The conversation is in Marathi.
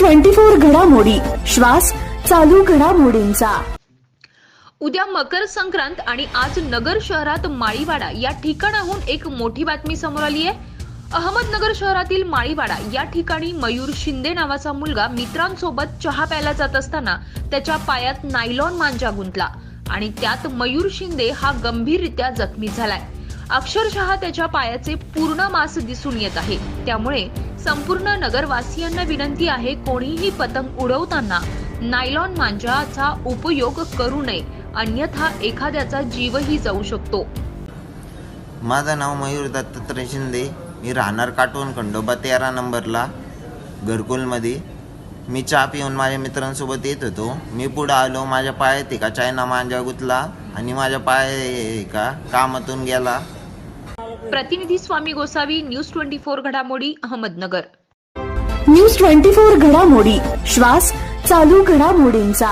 न्यूज 24 घडामोडी, श्वास चालू घडामोडींचा। उद्या मकर संक्रांत आणि आज नगर शहरात माळीवाडा या ठिकाणाहून एक मोठी बातमी समोर आली आहे। अहमदनगर शहरातील माळीवाडा या ठिकाणी मयूर शिंदे नावाचा मुलगा मित्रांसोबत चहा प्यायला जात असताना त्याच्या पायात नायलॉन मांजा गुंतला आणि त्यात मयूर शिंदे हा गंभीररित्या जखमी झालाय। अक्षरशः त्याच्या पायाचे पूर्ण मांस दिसून येत आहे। त्यामुळे संपूर्ण नगरवासियांना विनंती आहे, कोणीही पतंग उडवताना नायलॉन मांजाचा उपयोग करू नये, अन्यथा एखाद्याचा जीवही जाऊ शकतो। माझं नाव मयूर दत्तात्रय शिंदे, मी राहणार काटोन खंडोबा 13 नंबरला घरकुलमध्ये। मी चहा पिऊन माझ्या मित्रांसोबत येत होतो। मी पुढे आलो, माझ्या पायात एका चायना मांजा गुंतला आणि माझ्या पाय कामातून गेला। प्रतिनिधी स्वामी गोसावी, न्यूज 24 घडामोडी, अहमदनगर। न्यूज 24 घडामोडी, श्वास चालू घडामोडींचा।